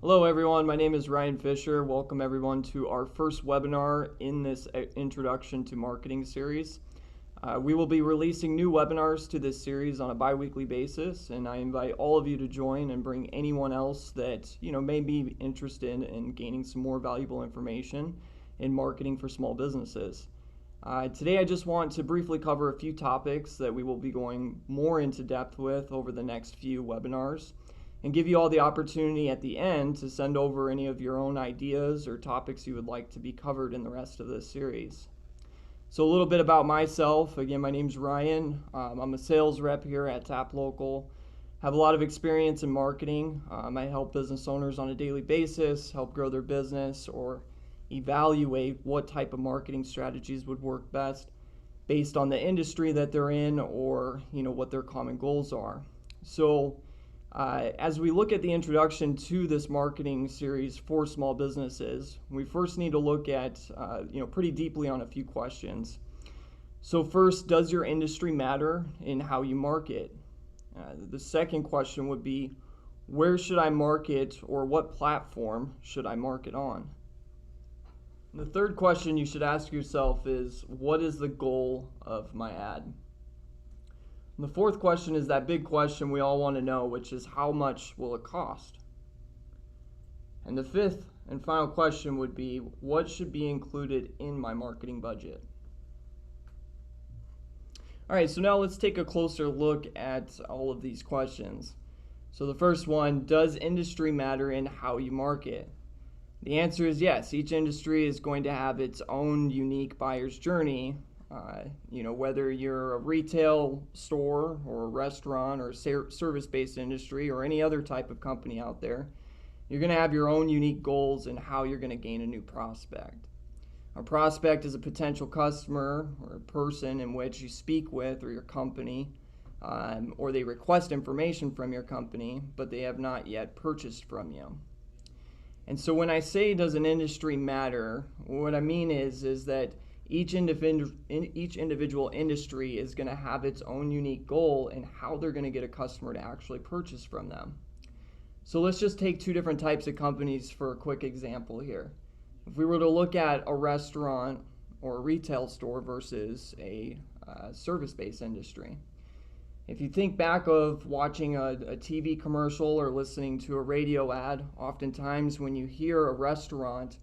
Hello everyone, my name is Ryan Fisher. Welcome everyone to our first webinar in this Introduction to Marketing series. We will be releasing new webinars to this series on a bi-weekly basis, and I invite all of you to join and bring anyone else that may be interested in gaining some more valuable information in marketing for small businesses. Today I just want to briefly cover a few topics that we will be going more into depth with over the next few webinars, and give you all the opportunity at the end to send over any of your own ideas or topics you would like to be covered in the rest of this series. So a little bit about myself. Again, my name's Ryan. I'm a sales rep here at TAPLocal. Have a lot of experience in marketing. I help business owners on a daily basis, help grow their business, or evaluate what type of marketing strategies would work best based on the industry that they're in, or what their common goals are. So as we look at the introduction to this marketing series for small businesses, we first need to look at pretty deeply on a few questions. So first, does your industry matter in how you market? The second question would be, where should I market, or what platform should I market on? And the third question you should ask yourself is, what is the goal of my ad? And the fourth question is that big question we all want to know, which is, how much will it cost? And the fifth and final question would be, what should be included in my marketing budget? All right, so now let's take a closer look at all of these questions. So the first one, does industry matter in how you market? The answer is yes. Each industry is going to have its own unique buyer's journey. Whether you're a retail store or a restaurant or service-based industry or any other type of company out there, you're going to have your own unique goals in how you're going to gain a new prospect. A prospect is a potential customer or a person in which you speak with, or your company, or they request information from your company, but they have not yet purchased from you. And so when I say does an industry matter, what I mean is that each individual industry is going to have its own unique goal in how they're going to get a customer to actually purchase from them. So let's just take two different types of companies for a quick example here. If we were to look at a restaurant or a retail store versus a service-based industry. If you think back of watching a TV commercial or listening to a radio ad, oftentimes when you hear a restaurant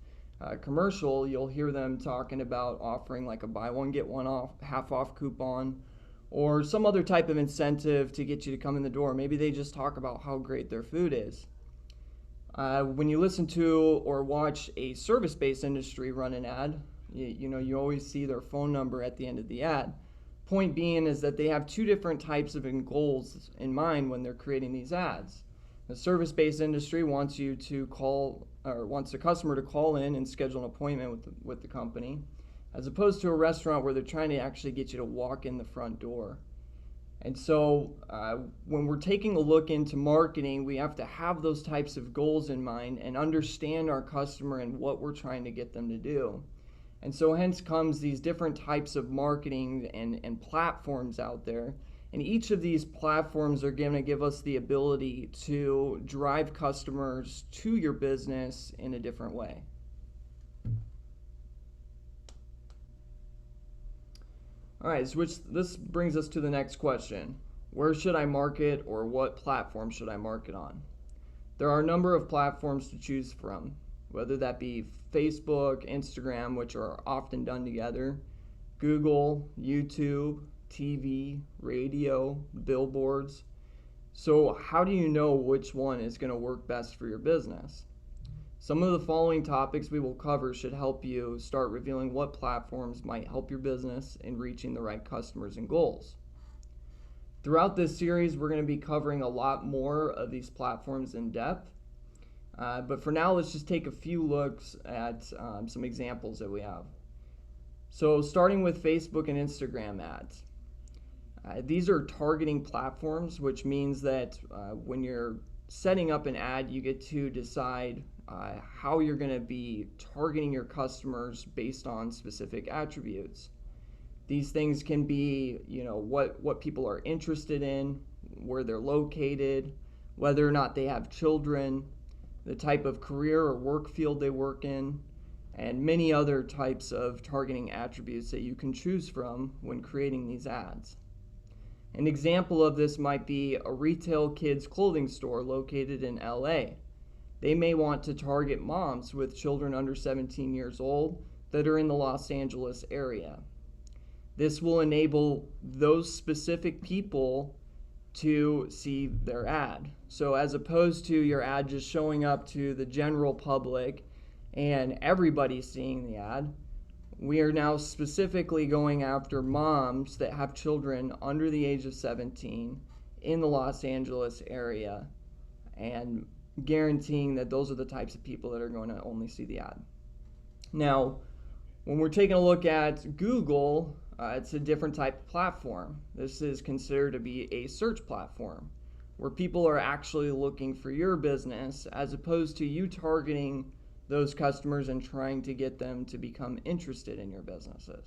commercial, you'll hear them talking about offering like a buy one get one off, half off coupon, or some other type of incentive to get you to come in the door. Maybe they just talk about how great their food is. When you listen to or watch a service-based industry run an ad, you always see their phone number at the end of the ad. Point being is that they have two different types of goals in mind when they're creating these ads. The service-based industry wants you to call, or wants the customer to call in and schedule an appointment with the company, as opposed to a restaurant where they're trying to actually get you to walk in the front door. And so when we're taking a look into marketing, we have to have those types of goals in mind and understand our customer and what we're trying to get them to do. And so hence comes these different types of marketing and platforms out there. And each of these platforms are going to give us the ability to drive customers to your business in a different way. All right, so this brings us to the next question. Where should I market, or what platform should I market on? There are a number of platforms to choose from, whether that be Facebook, Instagram, which are often done together, Google, YouTube, TV, radio, billboards. So how do you know which one is going to work best for your business? Some of the following topics we will cover should help you start revealing what platforms might help your business in reaching the right customers and goals. Throughout this series, we're going to be covering a lot more of these platforms in depth. But for now, let's just take a few looks at some examples that we have. So starting with Facebook and Instagram ads. These are targeting platforms, which means that when you're setting up an ad, you get to decide how you're going to be targeting your customers based on specific attributes. These things can be, what people are interested in, where they're located, whether or not they have children, the type of career or work field they work in, and many other types of targeting attributes that you can choose from when creating these ads. An example of this might be a retail kids clothing store located in LA. They may want to target moms with children under 17 years old that are in the Los Angeles area. This will enable those specific people to see their ad. So as opposed to your ad just showing up to the general public and everybody seeing the ad, we are now specifically going after moms that have children under the age of 17 in the Los Angeles area and guaranteeing that those are the types of people that are going to only see the ad. Now, when we're taking a look at Google, it's a different type of platform. This is considered to be a search platform where people are actually looking for your business as opposed to you targeting those customers and trying to get them to become interested in your businesses.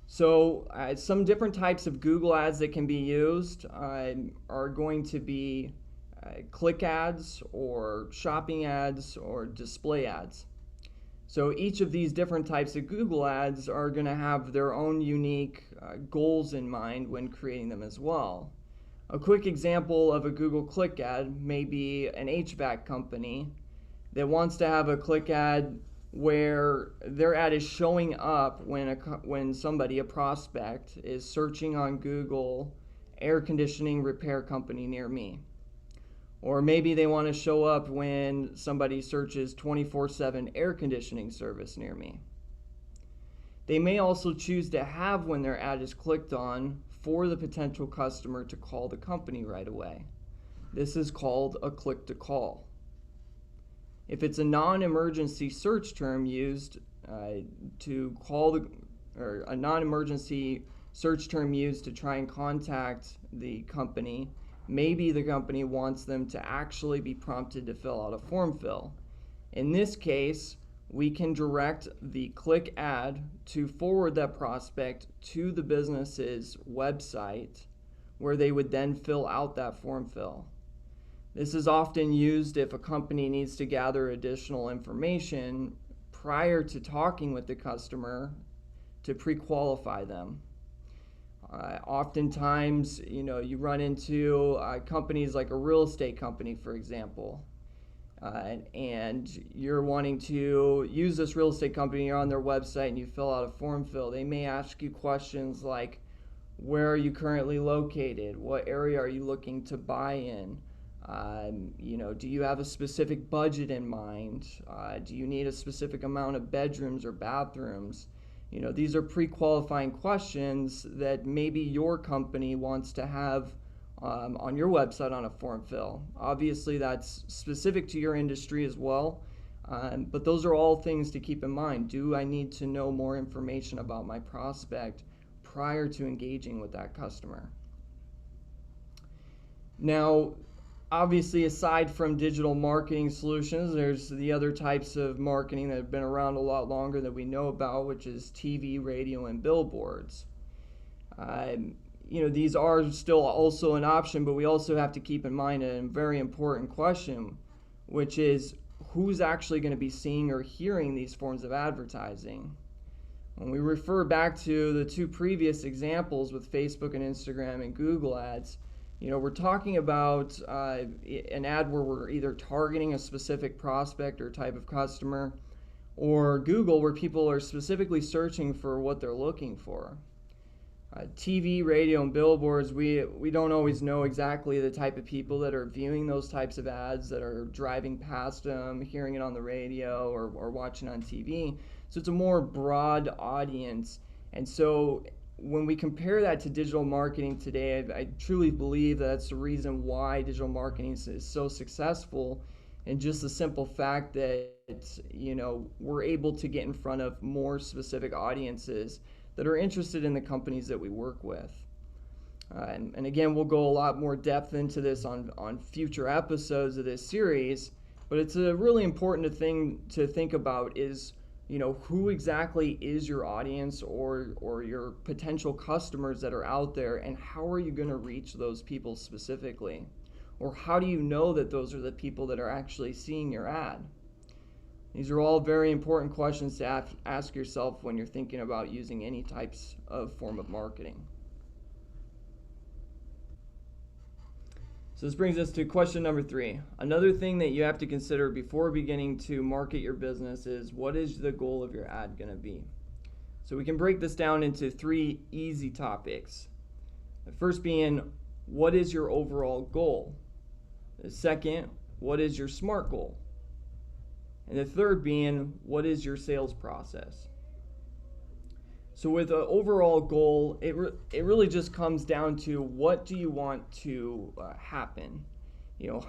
So some different types of Google ads that can be used are going to be click ads or shopping ads or display ads. So each of these different types of Google ads are going to have their own unique goals in mind when creating them as well. A quick example of a Google click ad may be an HVAC company that wants to have a click ad where their ad is showing up when somebody, a prospect, is searching on Google air conditioning repair company near me. Or maybe they want to show up when somebody searches 24/7 air conditioning service near me. They may also choose to have when their ad is clicked on for the potential customer to call the company right away. This is called a click to call. If it's a non-emergency search term used to call or a non-emergency search term used to try and contact the company, maybe the company wants them to actually be prompted to fill out a form fill. In this case, we can direct the click ad to forward that prospect to the business's website where they would then fill out that form fill. This is often used if a company needs to gather additional information prior to talking with the customer to pre-qualify them. Oftentimes, you run into companies like a real estate company, for example, and you're wanting to use this real estate company, you're on their website and you fill out a form fill. They may ask you questions like, where are you currently located? What area are you looking to buy in? Do you have a specific budget in mind? Do you need a specific amount of bedrooms or bathrooms? These are pre-qualifying questions that maybe your company wants to have on your website on a form fill. Obviously, that's specific to your industry as well, but those are all things to keep in mind. Do I need to know more information about my prospect prior to engaging with that customer? Now, obviously, aside from digital marketing solutions, there's the other types of marketing that have been around a lot longer that we know about, which is TV, radio, and billboards. These are still also an option, but we also have to keep in mind a very important question, which is who's actually going to be seeing or hearing these forms of advertising. When we refer back to the two previous examples with Facebook and Instagram and Google ads, we're talking about an ad where we're either targeting a specific prospect or type of customer, or Google where people are specifically searching for what they're looking for. TV, radio, and billboards, we don't always know exactly the type of people that are viewing those types of ads, that are driving past them, hearing it on the radio, or watching on TV. So it's a more broad audience. And so when we compare that to digital marketing today, I truly believe that's the reason why digital marketing is so successful, and just the simple fact that we're able to get in front of more specific audiences that are interested in the companies that we work with. And again, we'll go a lot more depth into this on future episodes of this series, but it's a really important thing to think about is who exactly is your audience or your potential customers that are out there, and how are you going to reach those people specifically? Or how do you know that those are the people that are actually seeing your ad? These are all very important questions to ask yourself when you're thinking about using any types of form of marketing. So this brings us to question number 3. Another thing that you have to consider before beginning to market your business is, what is the goal of your ad going to be? So we can break this down into 3 easy topics. The first being, what is your overall goal? The second, what is your SMART goal? And the third being, what is your sales process? So with an overall goal, it really just comes down to, what do you want to happen?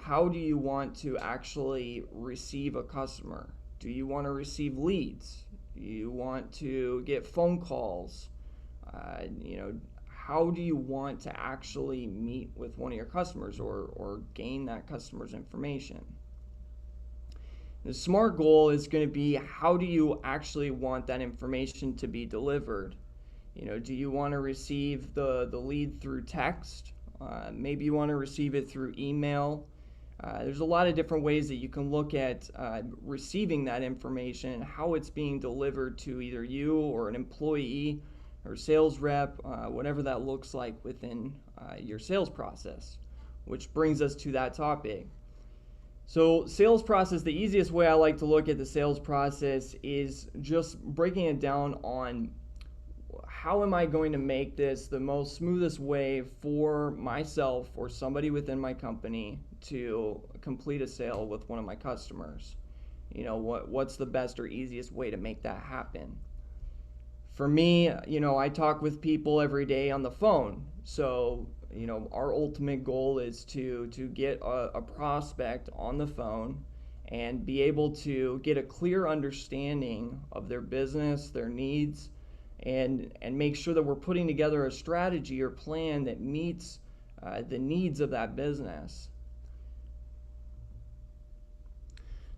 How do you want to actually receive a customer? Do you want to receive leads? Do you want to get phone calls? How do you want to actually meet with one of your customers or gain that customer's information? The SMART goal is going to be, how do you actually want that information to be delivered? Do you want to receive the lead through text? Maybe you want to receive it through email. There's a lot of different ways that you can look at receiving that information, how it's being delivered to either you or an employee or sales rep, whatever that looks like within your sales process, which brings us to that topic. So sales process, the easiest way I like to look at the sales process is just breaking it down on, how am I going to make this the most smoothest way for myself or somebody within my company to complete a sale with one of my customers? What's the best or easiest way to make that happen? For me, I talk with people every day on the phone. So, our ultimate goal is to get a prospect on the phone and be able to get a clear understanding of their business, their needs, and make sure that we're putting together a strategy or plan that meets the needs of that business.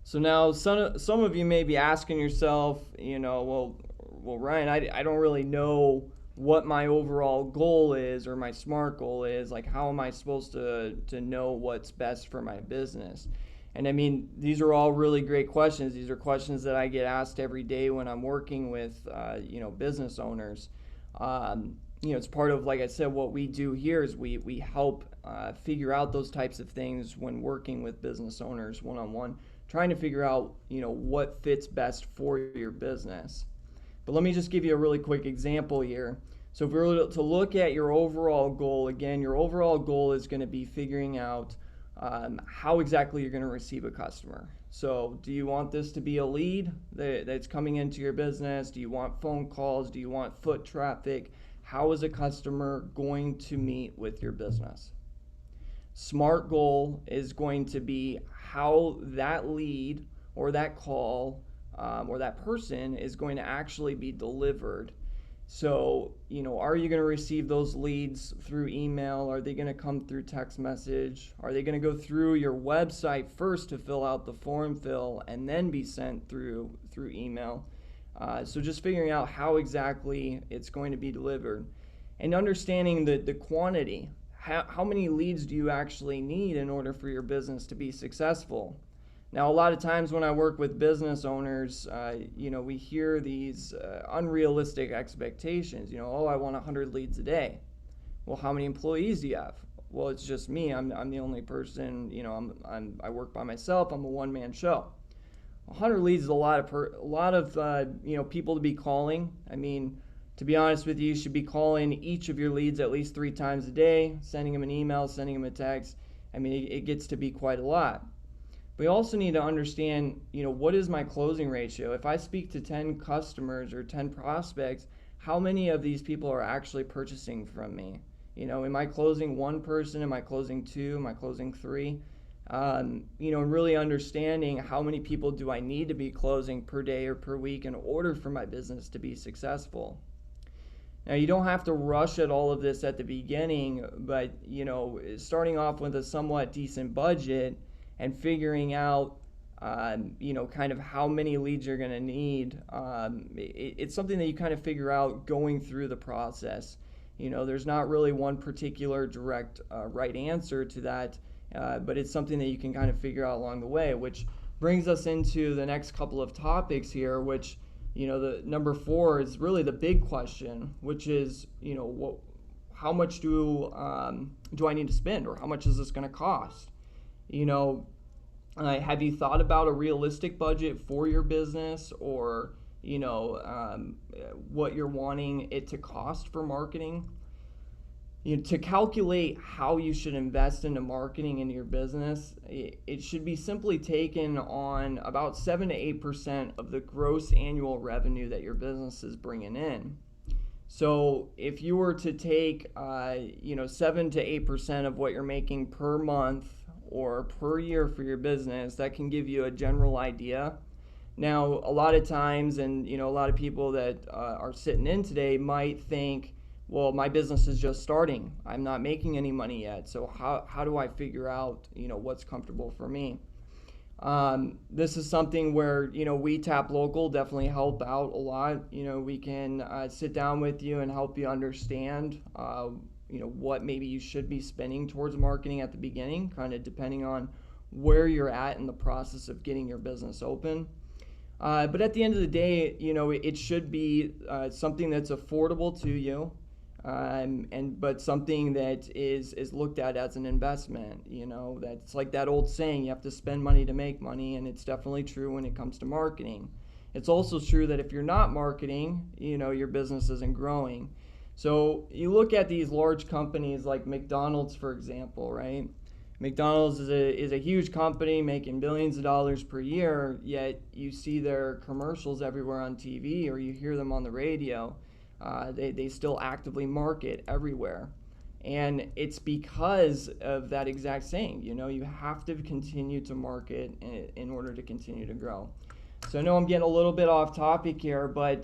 So now some of you may be asking yourself, well, Ryan, I don't really know what my overall goal is or my SMART goal is. Like, how am I supposed to know what's best for my business? And I mean, these are all really great questions. These are questions that I get asked every day when I'm working with, business owners. It's part of, like I said, what we do here is we help figure out those types of things when working with business owners one-on-one, trying to figure out, what fits best for your business. But let me just give you a really quick example here. So if we were to look at your overall goal, again, your overall goal is going to be figuring out how exactly you're going to receive a customer. So do you want this to be a lead that's coming into your business? Do you want phone calls? Do you want foot traffic? How is a customer going to meet with your business? SMART goal is going to be how that lead or that call or that person is going to actually be delivered. So, are you going to receive those leads through email? Are they going to come through text message? Are they going to go through your website first to fill out the form fill and then be sent through email? So just figuring out how exactly it's going to be delivered and understanding the quantity. How many leads do you actually need in order for your business to be successful? Now, a lot of times when I work with business owners, we hear these unrealistic expectations. I want 100 leads a day. Well, how many employees do you have? Well, it's just me. I'm the only person. I work by myself. I'm a one-man show. 100 leads is a lot of people to be calling. I mean, to be honest with you, you should be calling each of your leads at least 3 times a day, sending them an email, sending them a text. I mean, it gets to be quite a lot. We also need to understand, what is my closing ratio? If I speak to 10 customers or 10 prospects, how many of these people are actually purchasing from me? Am I closing 1 person? Am I closing 2? Am I closing 3? And really understanding how many people do I need to be closing per day or per week in order for my business to be successful. Now, you don't have to rush at all of this at the beginning, but, starting off with a somewhat decent budget and figuring out, kind of how many leads you're going to need, it's something that you kind of figure out going through the process. There's not really one particular direct right answer to that. but it's something that you can kind of figure out along the way, which brings us into the next couple of topics here, which, the number 4 is really the big question, which is, how much do I need to spend, or how much is this going to cost? Have you thought about a realistic budget for your business, or what you're wanting it to cost for marketing? To calculate how you should invest into marketing in your business, it should be simply taken on about 7 to 8% of the gross annual revenue that your business is bringing in. So if you were to take 7 to 8% of what you're making per month or per year for your business, that can give you a general idea. Now, a lot of times, and a lot of people that are sitting in today might think, well, my business is just starting. I'm not making any money yet. So how do I figure out, what's comfortable for me? This is something where, we TAPLocal definitely help out a lot. We can sit down with you and help you understand, what maybe you should be spending towards marketing at the beginning, kind of depending on where you're at in the process of getting your business open. But at the end of the day, it should be something that's affordable to you. But something that is looked at as an investment. That's like that old saying, you have to spend money to make money, and it's definitely true when it comes to marketing. It's also true that if you're not marketing, your business isn't growing. So you look at these large companies like McDonald's, for example, right? McDonald's is a huge company making billions of dollars per year, yet you see their commercials everywhere on TV, or you hear them on the radio. They still actively market everywhere. And it's because of that exact saying, you have to continue to market in order to continue to grow. So I know I'm getting a little bit off topic here, but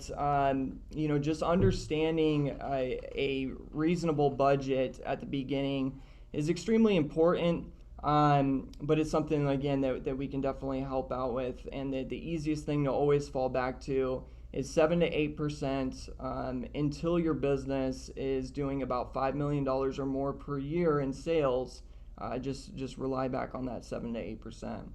just understanding a reasonable budget at the beginning is extremely important. But it's something, again, that we can definitely help out with. And the easiest thing to always fall back to is 7 to 8% until your business is doing about $5 million or more per year in sales. Just rely back on that 7 to 8%.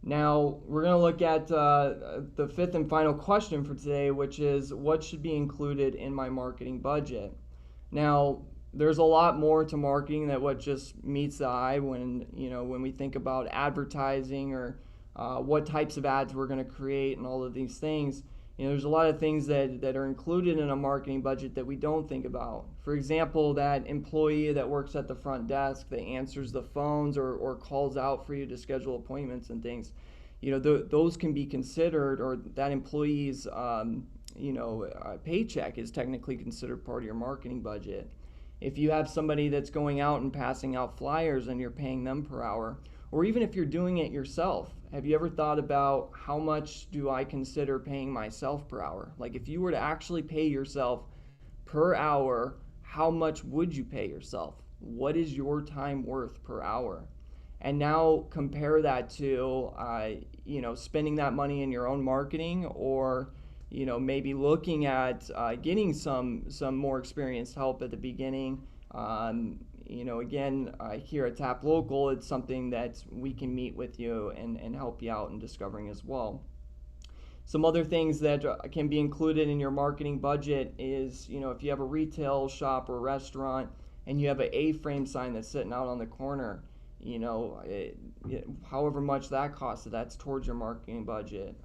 Now, we're going to look at the 5th and final question for today, which is, what should be included in my marketing budget? Now, there's a lot more to marketing than what just meets the eye when we think about advertising, or what types of ads we're going to create and all of these things. There's a lot of things that are included in a marketing budget that we don't think about. For example, that employee that works at the front desk that answers the phones or calls out for you to schedule appointments and things. Those can be considered, or that employee's paycheck is technically considered part of your marketing budget. If you have somebody that's going out and passing out flyers and you're paying them per hour, or even if you're doing it yourself, have you ever thought about how much do I consider paying myself per hour? Like, if you were to actually pay yourself per hour, how much would you pay yourself? What is your time worth per hour? And now compare that to, spending that money in your own marketing, or, maybe looking at getting some more experienced help at the beginning. Again, here at TAPLocal, it's something that we can meet with you and help you out in discovering as well. Some other things that can be included in your marketing budget is, if you have a retail shop or restaurant and you have an A-frame sign that's sitting out on the corner, however much that costs, that's towards your marketing budget.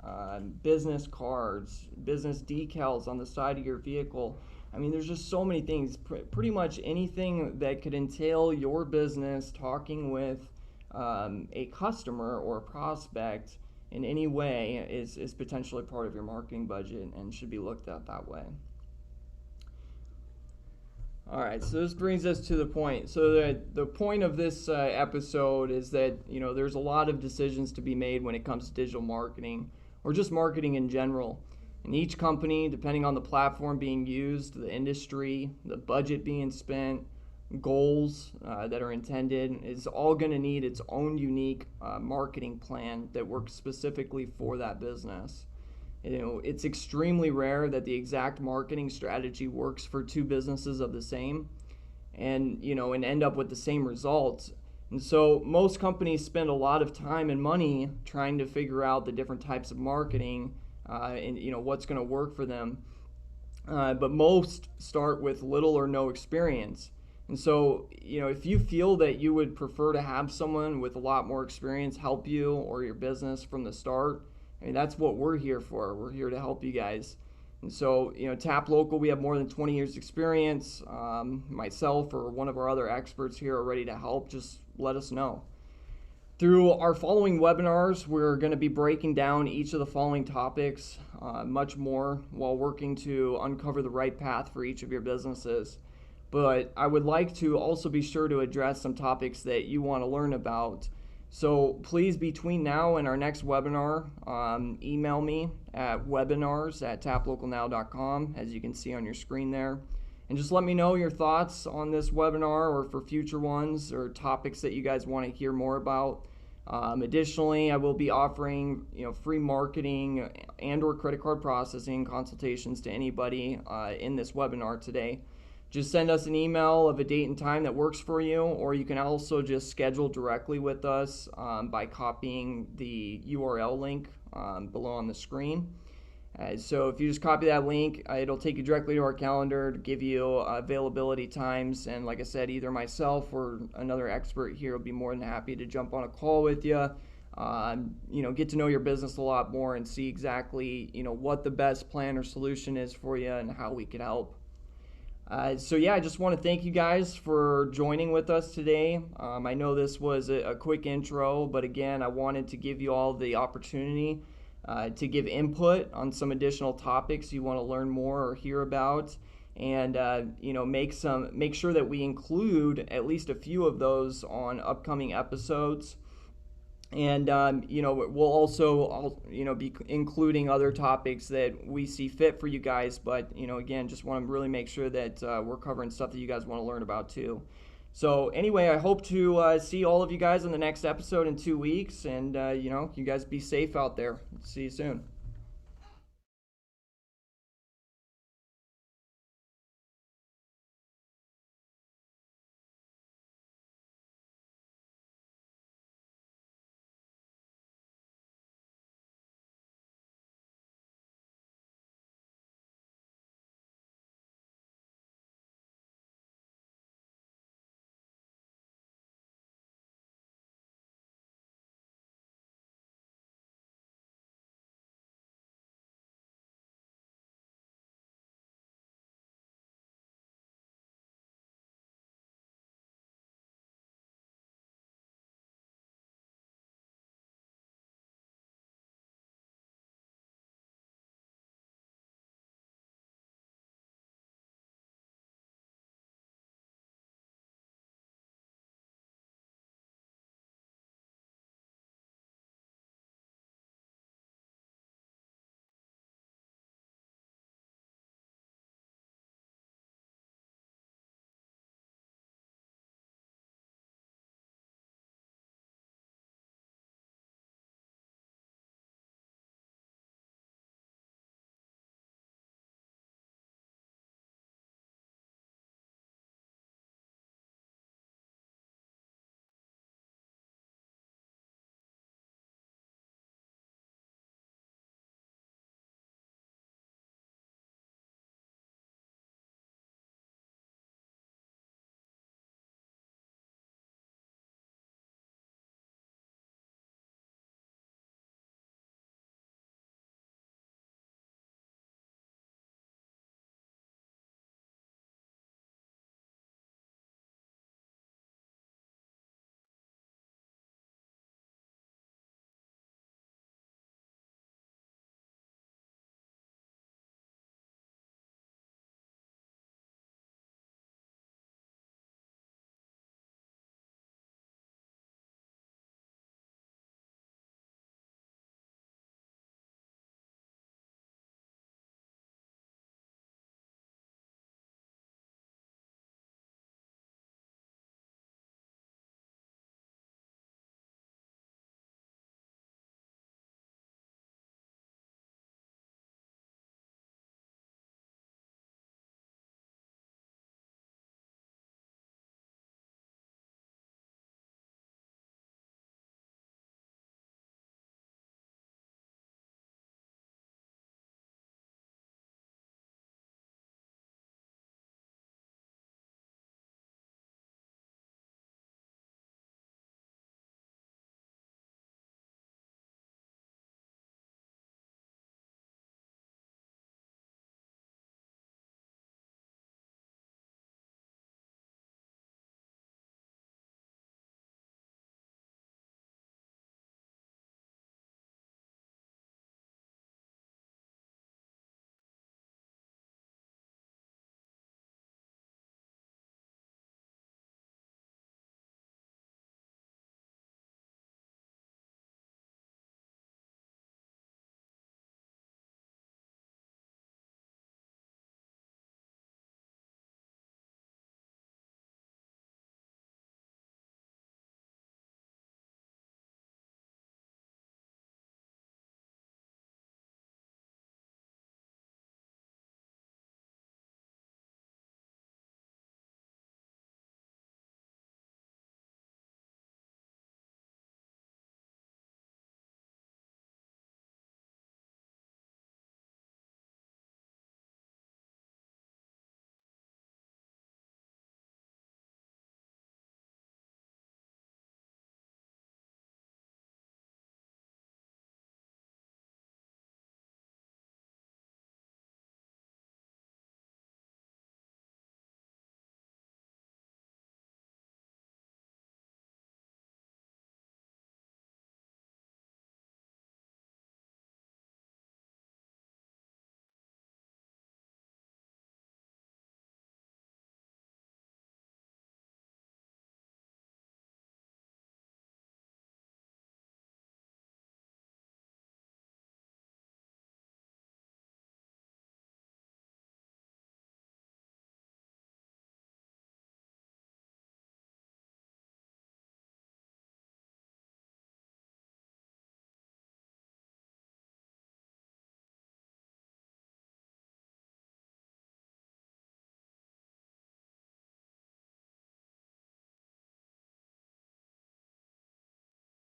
Business cards, business decals on the side of your vehicle. I mean, there's just so many things. Pretty much anything that could entail your business talking with a customer or a prospect in any way is potentially part of your marketing budget and should be looked at that way. All right, so this brings us to the point. So the point of this episode is that, there's a lot of decisions to be made when it comes to digital marketing, or just marketing in general. And each company, depending on the platform being used, the industry, the budget being spent, goals that are intended, is all going to need its own unique marketing plan that works specifically for that business. It's extremely rare that the exact marketing strategy works for two businesses of the same and end up with the same results. And so most companies spend a lot of time and money trying to figure out the different types of marketing and what's going to work for them. But most start with little or no experience. And so, if you feel that you would prefer to have someone with a lot more experience help you or your business from the start, I mean, that's what we're here for. We're here to help you guys. And so, TAPLocal, we have more than 20 years experience. Myself or one of our other experts here are ready to help. Just let us know. Through our following webinars, we're going to be breaking down each of the following topics, much more, while working to uncover the right path for each of your businesses. But I would like to also be sure to address some topics that you want to learn about. So please, between now and our next webinar, email me at webinars@taplocalnow.com, as you can see on your screen there. And just let me know your thoughts on this webinar or for future ones or topics that you guys want to hear more about. Additionally, I will be offering free marketing and or credit card processing consultations to anybody in this webinar today. Just send us an email of a date and time that works for you, or you can also just schedule directly with us by copying the URL link below on the screen. So if you just copy that link, it'll take you directly to our calendar to give you availability times. And like I said, either myself or another expert here will be more than happy to jump on a call with you, get to know your business a lot more and see exactly, what the best plan or solution is for you and how we could help. I just want to thank you guys for joining with us today. I know this was a quick intro, but again, I wanted to give you all the opportunity to give input on some additional topics you want to learn more or hear about, and make sure that we include at least a few of those on upcoming episodes. And we'll also be including other topics that we see fit for you guys, but again, just want to really make sure that we're covering stuff that you guys want to learn about too. So anyway, I hope to see all of you guys in the next episode in 2 weeks, and you guys be safe out there. See you soon.